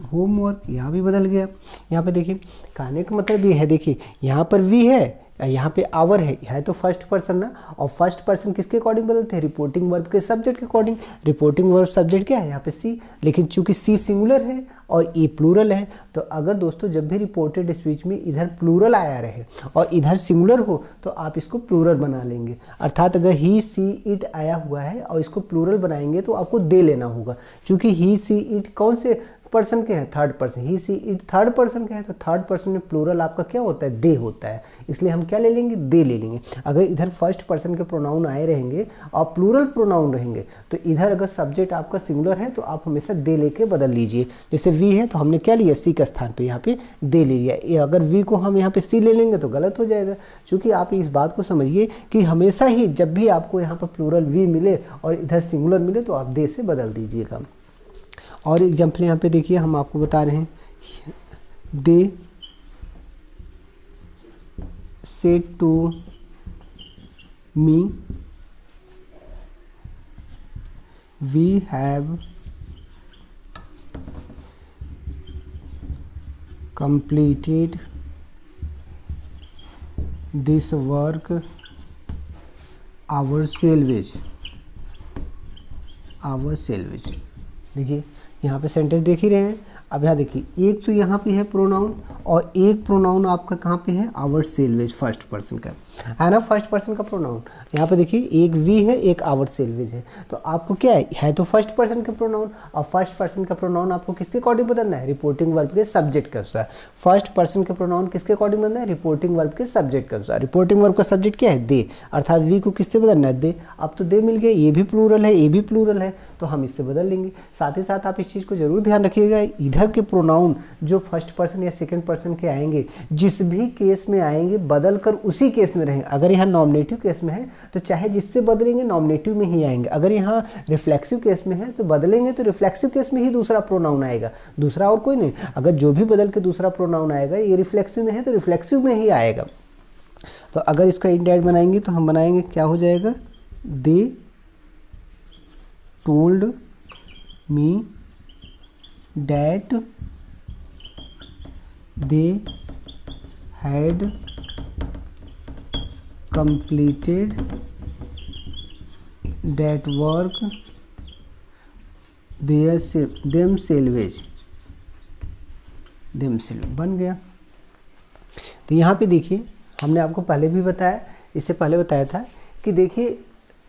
homework. यहाँ भी बदल गया। यहाँ पे देखिए कहने का मतलब ये है, देखिए यहाँ पर वी है, यहाँ पे आवर है तो फर्स्ट पर्सन ना, और फर्स्ट पर्सन किसके अकॉर्डिंग बदलते हैं? रिपोर्टिंग वर्ब के सब्जेक्ट के अकॉर्डिंग। रिपोर्टिंग वर्ब सब्जेक्ट क्या है? यहाँ पे सी, लेकिन चूंकि सी सिंगुलर है और ए प्लूरल है, तो अगर दोस्तों जब भी रिपोर्टेड स्पीच में इधर प्लूरल आया रहे और इधर सिंगुलर हो, तो आप इसको प्लूरल बना लेंगे। अर्थात अगर ही सी इट आया हुआ है और इसको प्लूरल बनाएंगे तो आपको दे लेना होगा, चूंकि ही सी इट कौन से पर्सन के हैं? Third person. He she it third person के हैं, तो थर्ड पर्सन में प्लूरल आपका क्या होता है? दे होता है, इसलिए हम क्या ले लेंगे? दे ले लेंगे। अगर इधर फर्स्ट पर्सन के प्रोनाउन आए रहेंगे और प्लूरल प्रोनाउन रहेंगे, तो इधर अगर सब्जेक्ट आपका सिंगुलर है तो आप हमेशा दे लेके बदल लीजिए। जैसे वी है तो हमने क्या लिया? सी के स्थान पे यहाँ पे दे ले लिया। अगर वी को हम यहाँ पे सी ले लेंगे तो गलत हो जाएगा, क्योंकि आप इस बात को समझिए कि हमेशा ही जब भी आपको यहाँ पर प्लूरल वी मिले और इधर सिंगुलर मिले तो आप दे से बदल दीजिएगा। और एग्जाम्पल यहाँ पे देखिए, हम आपको बता रहे हैं, दे said to me, we have completed this work our salvage। देखिए यहाँ पे सेंटेंस देख ही रहे हैं। अब यहाँ देखिए, एक तो यहाँ पे है प्रोनाउन और एक प्रोनाउन आपका कहाँ पे है, आवर सेल्वेज, फर्स्ट पर्सन का है ना, फर्स्ट पर्सन का प्रोनाउन। यहाँ पे देखिए एक वी है, एक आवर सेल्वेज है, तो आपको क्या है तो फर्स्ट पर्सन के प्रोनाउन, और फर्स्ट पर्सन का प्रोनाउन आपको किसके अकॉर्डिंग बदलना है, रिपोर्टिंग वर्ब के सब्जेक्ट के अनुसार। फर्स्ट पर्सन के प्रोनाउन किसके अकॉर्डिंग बदलना है, रिपोर्टिंग वर्ब के सब्जेक्ट के अनुसार। रिपोर्टिंग वर्ब का सब्जेक्ट क्या है, दे, अर्थात वी को किससे बदलना है, दे। अब तो दे मिल गए, ये भी प्लूरल है, ये भी प्लूरल है, तो हम इससे बदल लेंगे। साथ ही साथ आप इस चीज़ को जरूर ध्यान रखिएगा, इधर के प्रोनाउन जो फर्स्ट पर्सन या सेकंड पर्सन के आएंगे, जिस भी केस में आएंगे बदल कर उसी केस में रहेंगे। अगर यहाँ नॉमिनेटिव केस में है तो चाहे जिससे बदलेंगे नॉमिनेटिव में ही आएंगे। अगर यहाँ रिफ्लेक्सिव केस में है तो बदलेंगे तो रिफ्लेक्सिव केस में ही दूसरा प्रोनाउन आएगा, दूसरा और कोई नहीं। अगर जो भी बदल के दूसरा प्रोनाउन आएगा, ये रिफ्लेक्सिव में है तो रिफ्लेक्सिव में ही आएगा। तो अगर इसका इंडायरेक्ट बनाएंगे तो हम बनाएंगे, क्या हो जाएगा, दे told me that they had completed that work themselves बन गया। तो यहाँ पे देखिए, हमने आपको पहले भी बताया, इससे पहले बताया था कि देखिए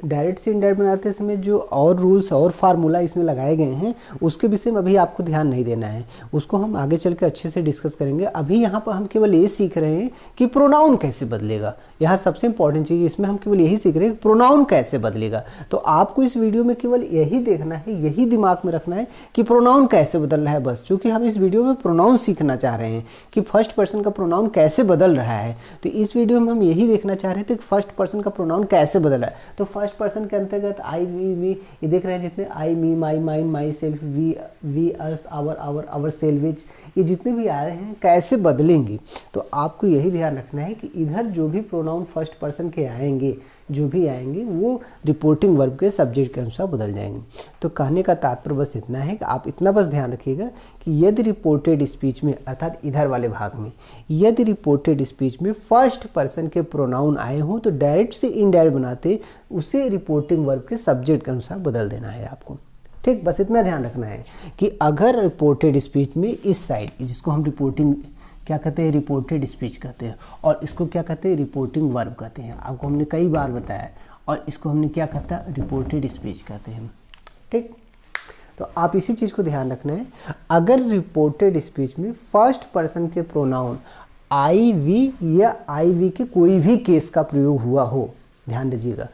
डायरेक्ट से इनडायरेक्ट बनाते समय जो और रूल्स और फार्मूला इसमें लगाए गए हैं उसके विषय में अभी आपको ध्यान नहीं देना है, उसको हम आगे चल के अच्छे से डिस्कस करेंगे। अभी यहाँ पर हम केवल ये सीख रहे हैं कि प्रोनाउन कैसे बदलेगा। यहाँ सबसे इंपॉर्टेंट चीज़ इसमें हम केवल यही सीख रहे हैं कि प्रोनाउन कैसे बदलेगा। तो आपको इस वीडियो में केवल यही देखना है, यही दिमाग में रखना है कि प्रोनाउन कैसे बदल रहा है, बस। चूँकि हम इस वीडियो में प्रोनाउन सीखना चाह रहे हैं कि फर्स्ट पर्सन का प्रोनाउन कैसे बदल रहा है, तो इस वीडियो में हम यही देखना चाह रहे थे कि फर्स्ट पर्सन का प्रोनाउन कैसे बदल रहा है। तो फर्स्ट पर्सन के अंतर्गत आई, वी, ये देख रहे हैं जितने I, me, my, mine, myself, we, us, ourselves, ये जितने भी आ रहे हैं कैसे बदलेंगे। तो आपको यही ध्यान रखना है कि इधर जो भी प्रोनाउन फर्स्ट पर्सन के आएंगे, जो भी आएंगे वो रिपोर्टिंग वर्ब के सब्जेक्ट के अनुसार बदल जाएंगे। तो कहने का तात्पर्य बस इतना है कि आप इतना बस ध्यान रखिएगा कि यदि रिपोर्टेड स्पीच में, अर्थात इधर वाले भाग में, यदि रिपोर्टेड स्पीच में फर्स्ट पर्सन के प्रोनाउन आए हों तो डायरेक्ट से इनडायरेक्ट बनाते उसे रिपोर्टिंग वर्ब के सब्जेक्ट के अनुसार बदल देना है आपको। ठीक, बस इतना ध्यान रखना है कि अगर रिपोर्टेड स्पीच में इस साइड, जिसको हम रिपोर्टिंग क्या कहते हैं, रिपोर्टेड स्पीच कहते हैं, और इसको क्या कहते हैं, रिपोर्टिंग वर्ब कहते हैं। आपको हमने कई बार बताया, और इसको हमने क्या कहता है, रिपोर्टेड स्पीच कहते हैं। ठीक, तो आप इसी चीज़ को ध्यान रखना है। अगर रिपोर्टेड स्पीच में फर्स्ट पर्सन के प्रोनाउन आई, वी या आई, वी के कोई भी केस का प्रयोग हुआ हो, ध्यान दीजिएगा,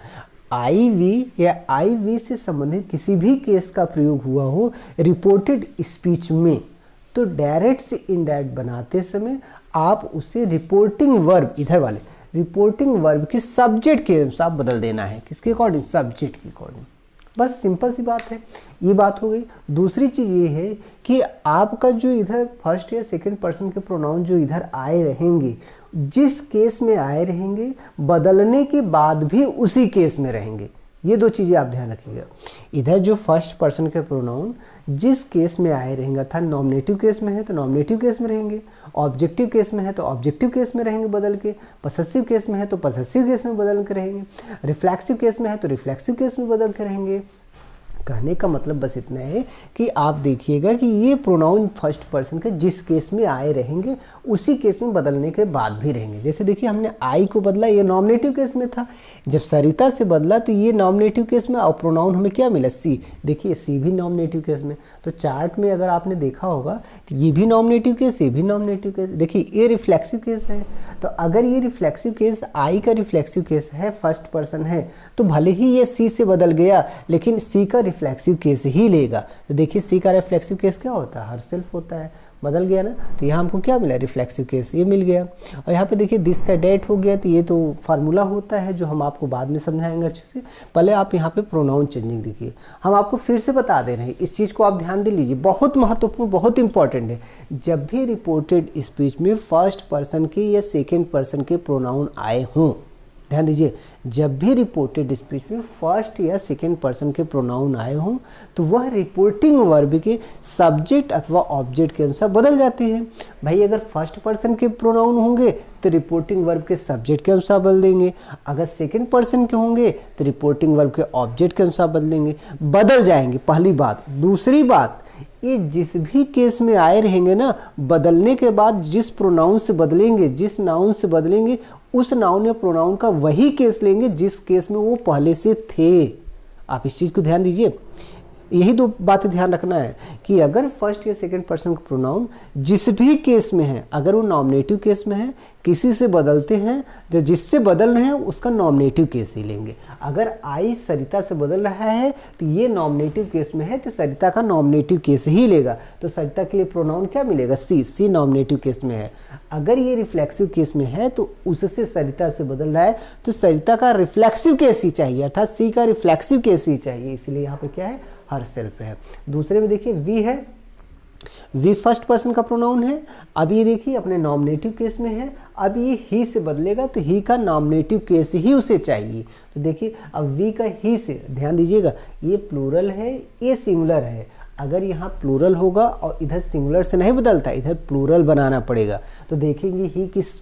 आई, वी या आई, वी से संबंधित किसी भी केस का प्रयोग हुआ हो रिपोर्टेड स्पीच में, तो डायरेक्ट से इनडायरेक्ट बनाते समय आप उसे रिपोर्टिंग वर्ब, इधर वाले रिपोर्टिंग वर्ब के सब्जेक्ट के अनुसार बदल देना है। किसके अकॉर्डिंग, सब्जेक्ट के अकॉर्डिंग। बस सिंपल सी बात है, ये बात हो गई। दूसरी चीज़ ये है कि आपका जो इधर फर्स्ट या सेकंड पर्सन के प्रोनाउन जो इधर आए रहेंगे, जिस केस में आए रहेंगे बदलने के बाद भी उसी केस में रहेंगे। ये दो चीज़ें आप ध्यान रखिएगा। इधर जो फर्स्ट पर्सन के प्रोनाउन जिस केस में आए रहेंगे, अर्थात नॉमिनेटिव केस में है तो नॉमिनेटिव केस में रहेंगे, ऑब्जेक्टिव केस में है तो ऑब्जेक्टिव केस में रहेंगे बदल के, पसेसिव केस में है तो पसेसिव केस में बदल के रहेंगे, रिफ्लेक्सिव केस में है तो रिफ्लेक्सिव केस में बदल के रहेंगे। कहने का मतलब बस इतना है कि आप देखिएगा कि ये प्रोनाउन फर्स्ट पर्सन के जिस केस में आए रहेंगे उसी केस में बदलने के बाद भी रहेंगे। जैसे देखिए हमने आई को बदला, ये नॉमिनेटिव केस में था, जब सरिता से बदला तो ये नॉमिनेटिव केस में, और प्रोनाउन हमें क्या मिला, सी। देखिए सी भी नॉमिनेटिव केस में, तो चार्ट में अगर आपने देखा होगा तो ये भी नॉमिनेटिव केस, ये भी नॉमिनेटिव केस। देखिए ये रिफ्लेक्सिव केस है, तो अगर ये रिफ्लेक्सिव केस, आई का रिफ्लेक्सिव केस है, फर्स्ट पर्सन है, तो भले ही ये सी से बदल गया लेकिन सी का रिफ्लेक्सिव केस ही लेगा। तो देखिए सी का रिफ्लेक्सिव केस क्या होता है, हर सेल्फ होता है। बदल गया ना, तो यहाँ हमको क्या मिला, रिफ्लेक्सिव केस ये मिल गया। और यहाँ पे देखिए दिस का डेट हो गया, तो ये तो फार्मूला होता है जो हम आपको बाद में समझाएंगे अच्छे से। पहले आप यहाँ पे प्रोनाउन चेंजिंग देखिए, हम आपको फिर से बता दे रहे हैं, इस चीज़ को आप ध्यान दे लीजिए, बहुत महत्वपूर्ण, बहुत इंपॉर्टेंट है। जब भी रिपोर्टेड स्पीच में फर्स्ट पर्सन के या सेकेंड पर्सन के प्रोनाउन आए हों, ध्यान दीजिए, जब भी रिपोर्टेड स्पीच में फर्स्ट या सेकेंड पर्सन के प्रोनाउन आए हों तो वह रिपोर्टिंग वर्ब के सब्जेक्ट अथवा ऑब्जेक्ट के अनुसार बदल जाते हैं। भाई अगर फर्स्ट पर्सन के प्रोनाउन होंगे तो रिपोर्टिंग वर्ब के सब्जेक्ट के अनुसार बदल देंगे, अगर सेकेंड पर्सन के होंगे तो रिपोर्टिंग वर्ब के ऑब्जेक्ट के अनुसार बदलेंगे, बदल जाएंगे, पहली बात। दूसरी बात, ये जिस भी केस में आए रहेंगे ना, बदलने के बाद जिस प्रोनाउन से बदलेंगे, जिस नाउन से बदलेंगे, उस नाउन या प्रोनाउन का वही केस लेंगे जिस केस में वो पहले से थे। आप इस चीज़ को ध्यान दीजिए, यही दो बातें ध्यान रखना है कि अगर फर्स्ट या सेकंड पर्सन का प्रोनाउन जिस भी केस में है, अगर वो नॉमिनेटिव केस में है, किसी से बदलते हैं, तो जिससे बदल रहे हैं उसका नॉमिनेटिव केस ही लेंगे। अगर आई सरिता से बदल रहा है तो ये नॉमिनेटिव केस में है, तो सरिता का नॉमिनेटिव केस ही लेगा। तो सरिता के लिए प्रोनाउन क्या मिलेगा, सी नॉमिनेटिव केस में है। अगर ये रिफ्लेक्सिव केस में है तो उससे सरिता से बदल रहा है तो सरिता का रिफ्लेक्सिव केस ही चाहिए, अर्थात सी का रिफ्लेक्सिव केस ही चाहिए, इसलिए यहाँ पे क्या है, हर सेल्फ है। दूसरे में देखिए वी है, वी फर्स्ट पर्सन का प्रोनाउन है। अब ये देखिए अपने नॉमिनेटिव केस में है, अब ये ही से बदलेगा तो ही का नॉमिनेटिव केस ही उसे चाहिए। तो देखिए अब वी का ही से, ध्यान दीजिएगा, ये प्लूरल है, ये सिंगुलर है। अगर यहाँ प्लूरल होगा और इधर सिंगुलर से नहीं बदलता, इधर प्लूरल बनाना पड़ेगा। तो देखेंगे ही किस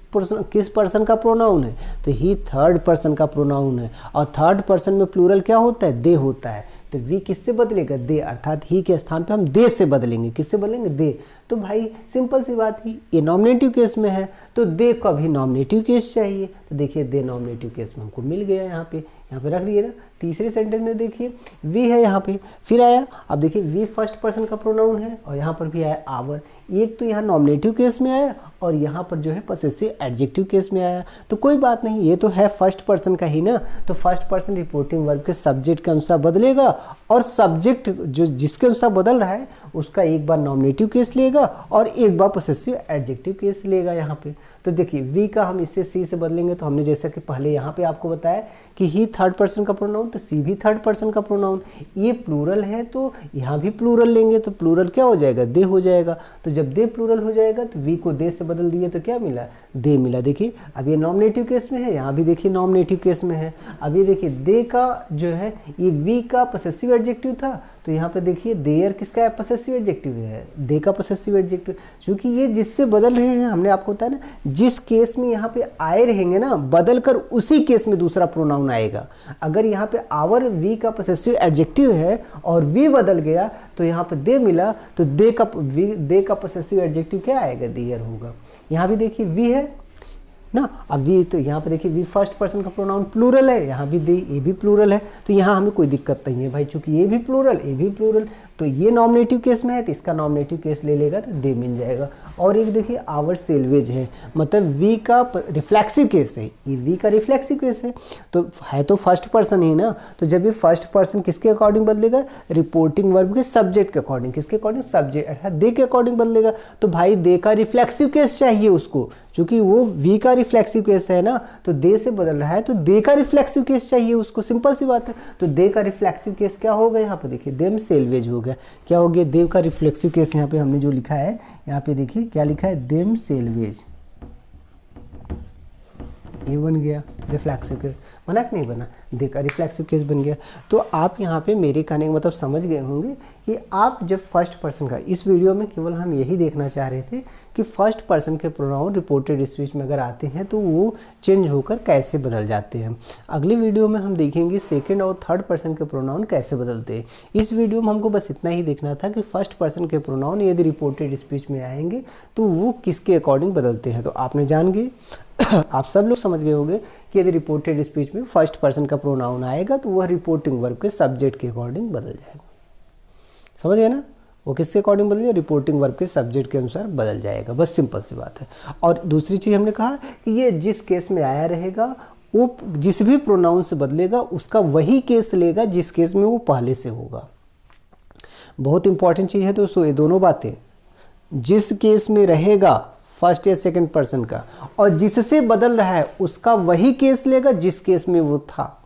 पर्सन का प्रोनाउन है, तो ही थर्ड पर्सन का प्रोनाउन है, और थर्ड पर्सन में प्लूरल क्या होता है, दे होता है। तो वी किससे बदलेगा, दे, अर्थात ही के स्थान पे हम दे से बदलेंगे। किससे बदलेंगे, दे। तो भाई सिंपल सी बात ही, ये नॉमिनेटिव केस में है तो दे का भी नॉमिनेटिव केस चाहिए। तो देखिए दे नॉमिनेटिव केस में हमको मिल गया, यहाँ पे रख दिए ना। तीसरे सेंटेंस में देखिए वी है यहाँ पे, फिर आया, अब देखिए वी फर्स्ट पर्सन का प्रोनाउन है और यहाँ पर भी आया आवर। एक तो यहाँ नॉमिनेटिव केस में आया और यहाँ पर जो है पसेसिव एडजेक्टिव केस में आया। तो कोई बात नहीं, ये तो है फर्स्ट पर्सन का ही ना, तो फर्स्ट पर्सन रिपोर्टिंग वर्ब के सब्जेक्ट के अनुसार बदलेगा और सब्जेक्ट जो जिसके अनुसार बदल रहा है उसका एक बार नॉमिनेटिव केस लेगा और एक बार पसेसिव एडजेक्टिव केस लेगा यहाँ पे। तो देखिए वी का हम इससे सी से बदलेंगे, तो हमने जैसा कि पहले यहाँ पे आपको बताया कि ही थर्ड पर्सन का प्रोनाउन, तो सी भी थर्ड पर्सन का प्रोनाउन। ये प्लूरल है तो यहाँ भी प्लूरल लेंगे, तो प्लूरल क्या हो जाएगा, दे हो जाएगा। तो जब दे प्लूरल हो जाएगा तो वी को दे से बदल दिए तो क्या मिला, दे मिला। देखिए अब ये नॉमिनेटिव केस में है, यहाँ भी देखिए नॉमिनेटिव केस में है। अब ये देखिए दे का जो है ये वी का पसेसिव एडजेक्टिव था, तो यहाँ पे देखिए देयर किसका पसेसिव एडजेक्टिव है, दे का पसेसिव एडजेक्टिव। क्योंकि ये जिससे बदल रहे हैं, हमने आपको बताया ना, जिस केस में यहाँ पे आए रहेंगे ना, बदल कर उसी केस में दूसरा प्रोनाउन आएगा। अगर यहाँ पे आवर वी का पसेसिव एडजेक्टिव है और वी बदल गया तो यहाँ पे दे मिला, तो दे का पसेसिव एडजेक्टिव क्या आएगा, देयर होगा। यहाँ भी देखिए वी है ना, अब वी, तो यहाँ पे देखिए वी फर्स्ट पर्सन का प्रोनाउन प्लूरल है, यहाँ भी दे, ये भी प्लूरल है, तो यहाँ हमें कोई दिक्कत नहीं है भाई, चूंकि ये भी प्लूरल, ये भी प्लूरल, तो ये नॉमिनेटिव केस में है तो इसका नॉमिनेटिव केस ले लेगा तो दे मिल जाएगा। और एक देखिए आवर सेल्वेज है, मतलब वी का रिफ्लेक्सिव केस है, ये वी का रिफ्लेक्सिव केस है, तो है तो फर्स्ट पर्सन ही ना। तो जब ये फर्स्ट पर्सन किसके अकॉर्डिंग बदलेगा, रिपोर्टिंग वर्ब के सब्जेक्ट के अकॉर्डिंग, किसके अकॉर्डिंग, सब्जेक्ट अर्थात दे के अकॉर्डिंग बदलेगा। तो भाई दे का रिफ्लेक्सिव केस चाहिए उसको, क्योंकि वो वी का रिफ्लेक्सिव केस है ना, तो दे से बदल रहा है तो दे का रिफ्लेक्सिव केस चाहिए उसको, सिंपल सी बात है। तो दे का रिफ्लेक्सिव केस क्या होगा, यहाँ पे देखिए देम सेल्वेज हो गया। क्या हो गया, देव का रिफ्लेक्सिव केस यहाँ पे हमने जो लिखा है, यहाँ पे देखिए क्या लिखा है, देम सेल्वेज, ये बन गया रिफ्लेक्सिव केस, बना कि नहीं बना, दे का रिफ्लेक्सिव केस बन गया। तो आप यहाँ पे मेरे कहने का मतलब समझ गए होंगे कि आप जब फर्स्ट पर्सन का, इस वीडियो में केवल हम यही देखना चाह रहे थे कि फर्स्ट पर्सन के प्रोनाउन रिपोर्टेड स्पीच में अगर आते हैं तो वो चेंज होकर कैसे बदल जाते हैं। अगले वीडियो में हम देखेंगे सेकंड और थर्ड पर्सन के प्रोनाउन कैसे बदलते हैं। इस वीडियो में हमको बस इतना ही देखना था कि फर्स्ट पर्सन के प्रोनाउन यदि रिपोर्टेड स्पीच में आएंगे तो वो किसके अकॉर्डिंग बदलते हैं। तो आपने जान गए, आप सब लोग समझ गए होंगे कि यदि रिपोर्टेड स्पीच में फर्स्ट पर्सन का प्रोनाउन आएगा तो वह रिपोर्टिंग वर्ब के सब्जेक्ट के अकॉर्डिंग बदल जाएगा। समझ गए ना, वो किसके अकॉर्डिंग बदल जाएगा, रिपोर्टिंग वर्ब के सब्जेक्ट के अनुसार बदल जाएगा, बस सिंपल सी बात है। और दूसरी चीज़ हमने कहा कि ये जिस केस में आया रहेगा वो जिस भी प्रोनाउन से बदलेगा उसका वही केस लेगा जिस केस में वो पहले से होगा। बहुत इंपॉर्टेंट चीज़ है दोस्तों ये दोनों बातें, जिस केस में रहेगा फर्स्ट या सेकंड पर्सन का, और जिससे बदल रहा है उसका वही केस लेगा जिस केस में वो था।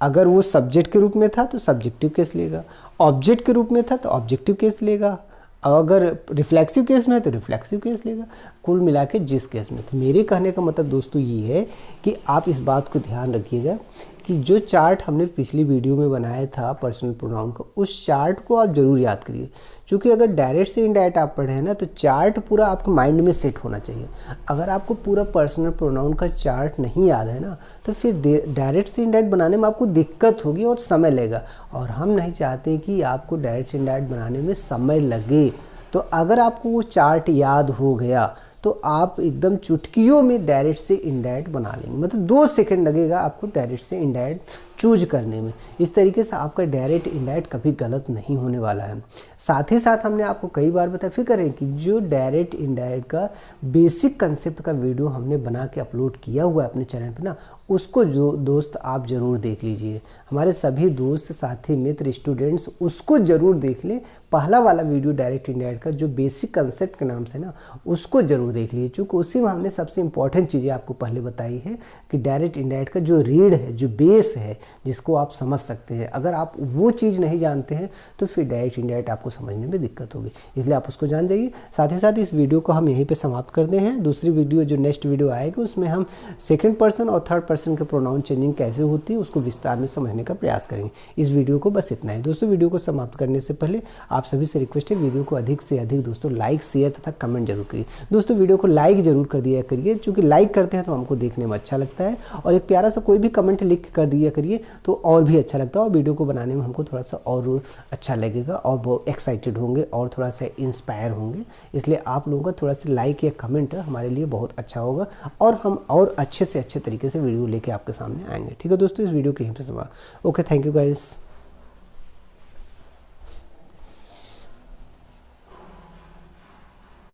अगर वो सब्जेक्ट के रूप में था तो सब्जेक्टिव केस लेगा, ऑब्जेक्ट के रूप में था तो ऑब्जेक्टिव केस लेगा, अगर रिफ्लेक्सिव केस में है तो रिफ्लेक्सिव केस लेगा। कुल मिला के जिस केस में। तो मेरे कहने का मतलब दोस्तों ये है कि आप इस बात को ध्यान रखिएगा कि जो चार्ट हमने पिछली वीडियो में बनाया था पर्सनल प्रोनाउन का, उस चार्ट को आप ज़रूर याद करिए। क्योंकि अगर डायरेक्ट से इनडायरेक्ट आप पढ़े हैं ना, तो चार्ट पूरा आपके माइंड में सेट होना चाहिए। अगर आपको पूरा पर्सनल प्रोनाउन का चार्ट नहीं याद है ना, तो फिर डायरेक्ट से इनडायरेक्ट बनाने में आपको दिक्कत होगी और समय लगेगा, और हम नहीं चाहते कि आपको डायरेक्ट से इनडायरेक्ट बनाने में समय लगे। तो अगर आपको वो चार्ट याद हो गया तो आप एकदम चुटकियों में डायरेक्ट से इनडायरेक्ट बना लेंगे। मतलब 2 सेकंड लगेगा आपको डायरेक्ट से इनडायरेक्ट चूज करने में। इस तरीके से आपका डायरेक्ट इनडायरेक्ट कभी गलत नहीं होने वाला है। साथ ही साथ हमने आपको कई बार बताया, फिर करें कि जो डायरेक्ट इनडायरेक्ट का बेसिक कंसेप्ट का वीडियो हमने बना के अपलोड किया हुआ है अपने चैनल पे ना, उसको जो दोस्त आप ज़रूर देख लीजिए। हमारे सभी दोस्त, साथी, मित्र, स्टूडेंट्स उसको ज़रूर देख लें। पहला वाला वीडियो डायरेक्ट इनडायरेक्ट का जो बेसिक कंसेप्ट के नाम से ना, उसको ज़रूर देख लीजिए। चूँकि उसी में हमने सबसे इंपॉर्टेंट चीज़ें आपको पहले बताई है कि डायरेक्ट इनडायरेक्ट का जो रीढ़ है, जो बेस है, जिसको आप समझ सकते हैं। अगर आप वो चीज़ नहीं जानते हैं तो फिर डायरेक्ट इनडायरेक्ट आपको समझने में दिक्कत होगी, इसलिए आप उसको जान जाइए। साथ ही साथ इस वीडियो को हम यहीं पे समाप्त करते हैं। दूसरी वीडियो जो नेक्स्ट वीडियो आएगी उसमें हम सेकंड पर्सन और थर्ड पर्सन के प्रोनाउन चेंजिंग कैसे होती है उसको विस्तार में समझने का प्रयास करेंगे। इस वीडियो को बस इतना ही दोस्तों। वीडियो को समाप्त करने से पहले आप सभी से रिक्वेस्ट है, वीडियो को अधिक से अधिक दोस्तों लाइक, शेयर तथा कमेंट जरूर करिए। दोस्तों वीडियो को लाइक जरूर कर दिया करिए, क्योंकि लाइक करते हैं तो हमको देखने में अच्छा लगता है, और एक प्यारा सा कोई भी कमेंट लिख कर दिया करिए तो और भी अच्छा लगता है, और वीडियो को बनाने में हमको थोड़ा सा और अच्छा लगेगा और बहुत एक्साइटेड होंगे और थोड़ा सा इंस्पायर होंगे। इसलिए आप लोगों का थोड़ा सा लाइक या कमेंट हमारे लिए बहुत अच्छा होगा, और हम और अच्छे से अच्छे तरीके से वीडियो लेके आपके सामने आएंगे। ठीक है दोस्तों, इस वीडियो के यहीं पे समाप्त। Okay, thank you guys.